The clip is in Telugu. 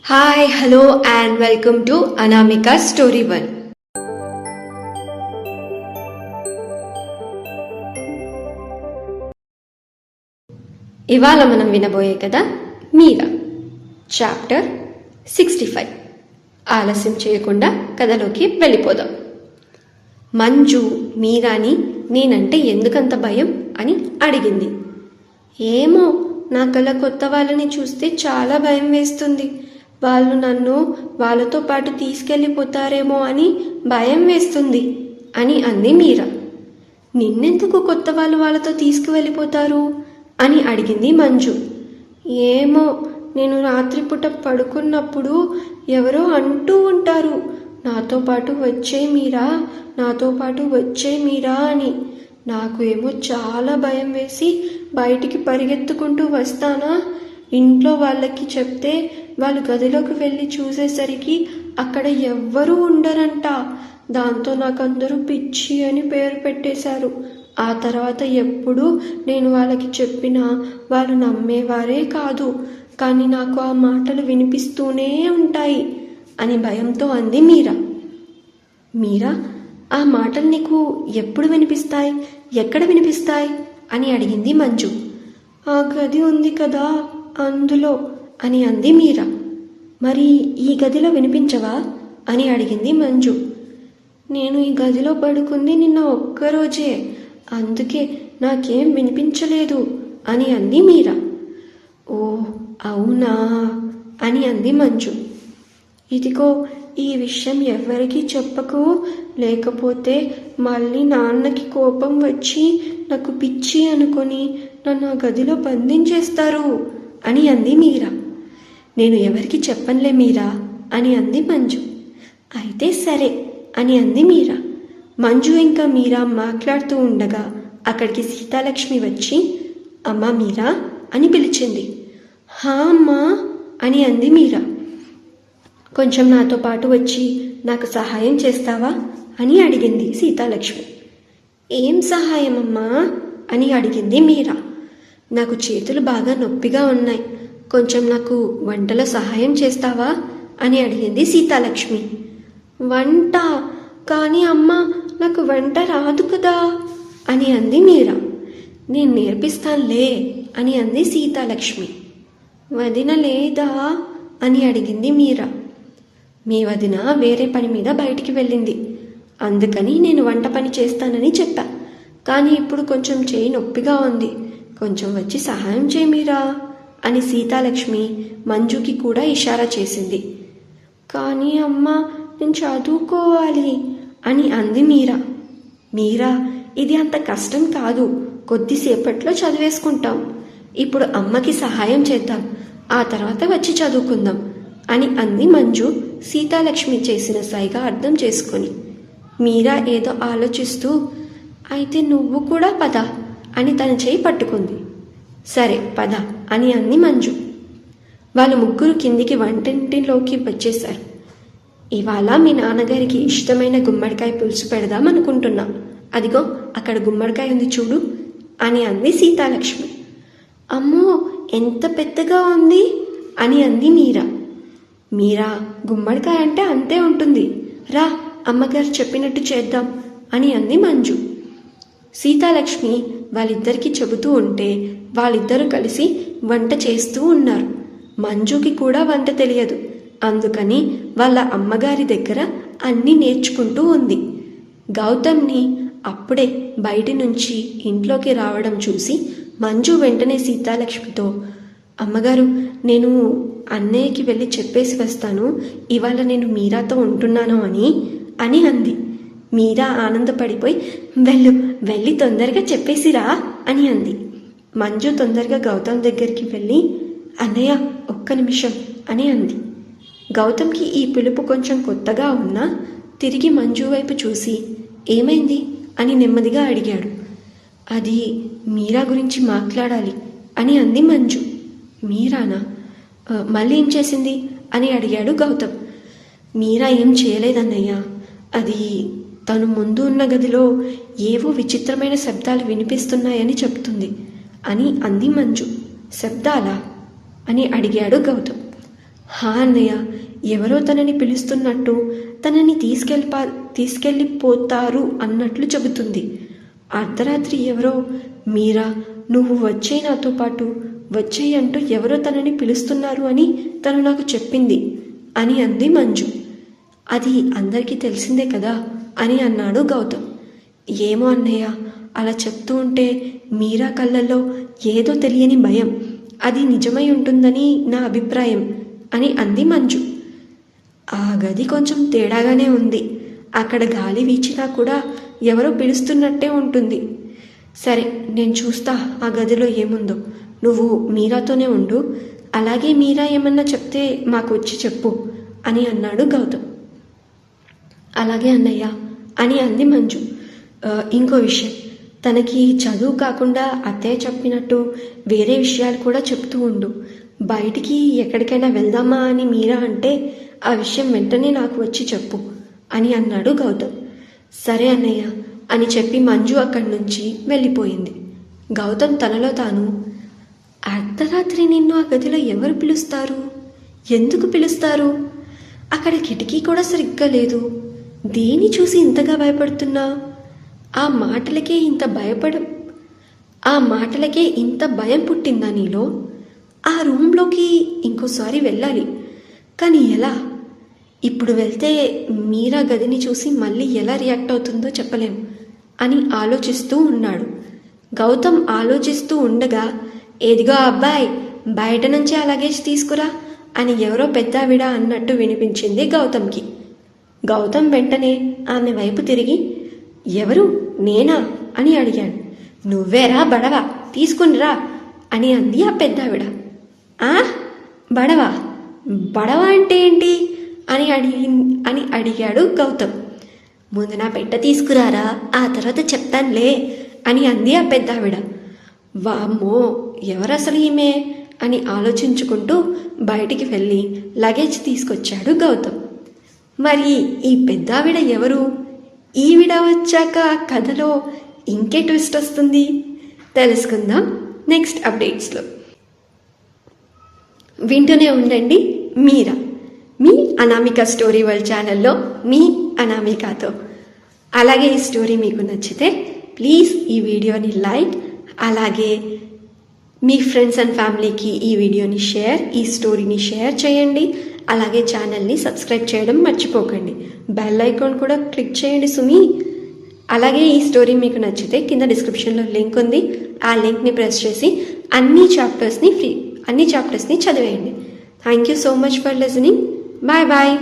Hi hello and welcome to Anamika story one. ఇవాళ మనం వినబోయే కథ మీరా, చాప్టర్ 65. ఆలస్యం చేయకుండా కథలోకి వెళ్ళిపోదాం. మంజు మీరాని నేనంటే ఎందుకంత భయం అని అడిగింది. ఏమో, నాకలా కొత్త వాళ్ళని చూస్తే చాలా భయం వేస్తుంది. వాళ్ళు నన్ను వాళ్ళతో పాటు తీసుకెళ్ళిపోతారేమో అని భయం వేస్తుంది అని అంది మీరా. నిన్నెందుకు కొత్త వాళ్ళు వాళ్ళతో తీసుకువెళ్ళిపోతారు అని అడిగింది మంజు. ఏమో, నేను రాత్రిపూట పడుకున్నప్పుడు ఎవరో అంటూ ఉంటారు, నాతో పాటు వచ్చే మీరా, నాతో పాటు వచ్చే మీరా అని. నాకు ఏమో చాలా భయం వేసి బయటికి పరిగెత్తుకుంటూ వస్తానా. ఇంట్లో వాళ్ళకి చెప్తే వాళ్ళు గదిలోకి వెళ్ళి చూసేసరికి అక్కడ ఎవ్వరూ ఉండరంట. దాంతో నాకు అందరూ పిచ్చి అని పేరు పెట్టేశారు. ఆ తర్వాత ఎప్పుడు నేను వాళ్ళకి చెప్పినా వాళ్ళు నమ్మేవారే కాదు. కానీ నాకు ఆ మాటలు వినిపిస్తూనే ఉంటాయి అని భయంతో అంది మీరా. మీరా, ఆ మాటలు నీకు ఎప్పుడు వినిపిస్తాయి, ఎక్కడ వినిపిస్తాయి అని అడిగింది మంజు. ఆ గది ఉంది కదా, అందులో అని అంది మీరా. మరి ఈ గదిలో వినిపించవా అని అడిగింది మంజు. నేను ఈ గదిలో పడుకుంది నిన్న ఒక్కరోజే, అందుకే నాకేం వినిపించలేదు అని అంది మీరా. ఓ అవునా అని అంది మంజు. ఇదిగో, ఈ విషయం ఎవరికీ చెప్పకు, లేకపోతే మళ్ళీ నాన్నకి కోపం వచ్చి నాకు పిచ్చి అనుకొని నన్ను ఆ గదిలో బంధించేస్తారు అని అంది మీరా. నేను ఎవరికి చెప్పనులే మీరా అని అంది మంజు. అయితే సరే అని అంది మీరా. మంజు ఇంకా మీరా మాట్లాడుతూ ఉండగా అక్కడికి సీతాలక్ష్మి వచ్చి అమ్మా మీరా అని పిలిచింది. హా అమ్మా అని అంది మీరా. కొంచెం నాతో పాటు వచ్చి నాకు సహాయం చేస్తావా అని అడిగింది సీతాలక్ష్మి. ఏం సహాయం అమ్మా అని అడిగింది మీరా. నాకు చేతులు బాగా నొప్పిగా ఉన్నాయి, కొంచెం నాకు వంటలో సహాయం చేస్తావా అని అడిగింది సీతాలక్ష్మి. వంట? కానీ అమ్మ, నాకు వంట రాదు కదా అని అంది మీరా. నేను నేర్పిస్తానులే అని అంది సీతాలక్ష్మి. వదిన లేదా అని అడిగింది మీరా. మీ వదిన వేరే పని మీద బయటికి వెళ్ళింది, అందుకని నేను వంట పని చేస్తానని చెప్పా. కానీ ఇప్పుడు కొంచెం చేయి నొప్పిగా ఉంది, కొంచెం వచ్చి సహాయం చేయి మీరా అని సీతాలక్ష్మి మంజుకి కూడా ఇషారా చేసింది. కానీ అమ్మ, నేను చదువుకోవాలి అని అంది మీరా. మీరా, ఇది అంత కష్టం కాదు, కొద్దిసేపట్లో చదివేసుకుంటాం. ఇప్పుడు అమ్మకి సహాయం చేద్దాం, ఆ తర్వాత వచ్చి చదువుకుందాం అని అంది మంజు సీతాలక్ష్మి చేసిన సైగా అర్థం చేసుకొని. మీరా ఏదో ఆలోచిస్తూ అయితే నువ్వు కూడా పద అని తన చేయి పట్టుకుంది. సరే పద అని అంది మంజు. వాళ్ళు ముగ్గురు కిందికి వంటింటిలోకి వచ్చేశారు. ఇవాళ మీ నాన్నగారికి ఇష్టమైన గుమ్మడికాయ పులుసు పెడదాం అనుకుంటున్నా, అదిగో అక్కడ గుమ్మడికాయ ఉంది చూడు అని అంది సీతాలక్ష్మి. అమ్మో, ఎంత పెద్దగా ఉంది అని అంది మీరా. మీరా, గుమ్మడికాయ అంటే అంతే ఉంటుంది, రా అమ్మగారు చెప్పినట్టు చేద్దాం అని అంది మంజు. సీతాలక్ష్మి వాళ్ళిద్దరికీ చెబుతూ ఉంటే వాళ్ళిద్దరూ కలిసి వంట చేస్తూ ఉన్నారు. మంజుకి కూడా వంట తెలియదు, అందుకని వాళ్ళ అమ్మగారి దగ్గర అన్నీ నేర్చుకుంటూ ఉంది. గౌతమ్ని అప్పుడే బయటి నుంచి ఇంట్లోకి రావడం చూసి మంజు వెంటనే సీతాలక్ష్మితో, అమ్మగారు, నేను అన్నయ్యకి వెళ్ళి చెప్పేసి వస్తాను, ఇవాళ నేను మీరాతో ఉంటున్నాను అని అంది. మీరా ఆనందపడిపోయి వెళ్ళి తొందరగా చెప్పేసిరా అని అంది. మంజు తొందరగా గౌతమ్ దగ్గరికి వెళ్ళి అన్నయ్య ఒక్క నిమిషం అని అంది. గౌతమ్కి ఈ పిలుపు కొంచెం కొత్తగా ఉన్నా తిరిగి మంజు వైపు చూసి ఏమైంది అని నెమ్మదిగా అడిగాడు. అది మీరా గురించి మాట్లాడాలి అని అంది మంజు. మీరానా? మళ్ళీ ఏం చేసింది అని అడిగాడు గౌతమ్. మీరా ఏం చేయలేదన్నయ్య, అది తను ముందు ఉన్న గదిలో ఏవో విచిత్రమైన శబ్దాలు వినిపిస్తున్నాయని చెప్తుంది అని అంది మంజు. శబ్దాలా అని అడిగాడు గౌతమ్. హా అన్నయ్య, ఎవరో తనని పిలుస్తున్నట్టు, తనని తీసుకెళ్ళిపోతారు అన్నట్లు చెబుతుంది. అర్ధరాత్రి ఎవరో మీరా, నువ్వు వచ్చేయి నాతో పాటు, వచ్చేయి అంటూ ఎవరో తనని పిలుస్తున్నారు అని తను నాకు చెప్పింది అని అంది మంజు. అది అందరికీ తెలిసిందే కదా అని అన్నాడు గౌతమ్. ఏమో అన్నయ్య, అలా చెప్తూ ఉంటే మీరా కళ్ళల్లో ఏదో తెలియని భయం, అది నిజమై ఉంటుందని నా అభిప్రాయం అని అంది మంజు. ఆ గది కొంచెం తేడాగానే ఉంది. అక్కడ గాలి వీచినా కూడా ఎవరో పిలుస్తున్నట్టే ఉంటుంది. సరే, నేను చూస్తా ఆ గదిలో ఏముందో. నువ్వు మీరాతోనే ఉండు, అలాగే మీరా ఏమన్నా చెప్తే మాకు వచ్చి చెప్పు అని అన్నాడు గౌతమ్. అలాగే అన్నయ్య అని అంది మంజు. ఇంకో విషయం, తనకి చదువు కాకుండా అత్తయ్య చెప్పినట్టు వేరే విషయాలు కూడా చెప్తూ ఉండు. బయటికి ఎక్కడికైనా వెళ్దామా అని మీరా అంటే ఆ విషయం వెంటనే నాకు వచ్చి చెప్పు అని అన్నాడు గౌతమ్. సరే అన్నయ్య అని చెప్పి మంజు అక్కడి నుంచి వెళ్ళిపోయింది. గౌతమ్ తనలో తాను, అర్ధరాత్రి నిన్ను ఆ గదిలో ఎవరు పిలుస్తారు, ఎందుకు పిలుస్తారు, అక్కడ కిటికీ కూడా సరిగ్గా లేదు, దేని చూసి ఇంతగా భయపడుతున్నా, ఆ మాటలకే ఇంత భయం పుట్టిందా నీలో, ఆ రూమ్లోకి ఇంకోసారి వెళ్ళాలి, కానీ ఎలా, ఇప్పుడు వెళ్తే మీరా గదిని చూసి మళ్ళీ ఎలా రియాక్ట్ అవుతుందో చెప్పలేం అని ఆలోచిస్తూ ఉన్నాడు. గౌతమ్ ఆలోచిస్తూ ఉండగా, ఏదిగో అబ్బాయి, బయట నుంచి ఆ లగేజ్ తీసుకురా అని ఎవరో పెద్దావిడ అన్నట్టు వినిపించింది గౌతమ్కి. గౌతమ్ వెంటనే ఆమె వైపు తిరిగి, ఎవరు, నేనా అని అడిగాడు. నువ్వేరా బడవా, తీసుకునిరా అని అంది ఆ పెద్దావిడ. బడవా, బడవా అంటే ఏంటి అని అడిగాడు గౌతమ్. ముందు నా పెట్ట తీసుకురారా, ఆ తర్వాత చెప్తానులే అని అంది ఆ పెద్దావిడ. వామ్మో, ఎవరసలు ఈమె అని ఆలోచించుకుంటూ బయటికి వెళ్ళి లగేజ్ తీసుకొచ్చాడు గౌతమ్. మరి ఈ పెద్దావిడ ఎవరు, ఈవిడ వచ్చాక కథలో ఇంకే ట్విస్ట్ వస్తుంది, తెలుసుకుందాం నెక్స్ట్ అప్డేట్స్లో. వింటూనే ఉండండి మీరా, మీ అనామిక స్టోరీ వరల్డ్ ఛానల్లో మీ అనామికతో. అలాగే ఈ స్టోరీ మీకు నచ్చితే ప్లీజ్ ఈ వీడియోని లైక్, అలాగే మీ ఫ్రెండ్స్ అండ్ ఫ్యామిలీకి ఈ వీడియోని ఈ స్టోరీని షేర్ చేయండి. అలాగే ఛానల్ని సబ్స్క్రైబ్ చేయడం మర్చిపోకండి. బెల్ ఐకాన్ కూడా క్లిక్ చేయండి సుమి. అలాగే ఈ స్టోరీ మీకు నచ్చితే కింద డిస్క్రిప్షన్లో లింక్ ఉంది, ఆ లింక్ని ప్రెస్ చేసి అన్ని చాప్టర్స్ని చదివేయండి. Thank you so much for listening. Bye bye.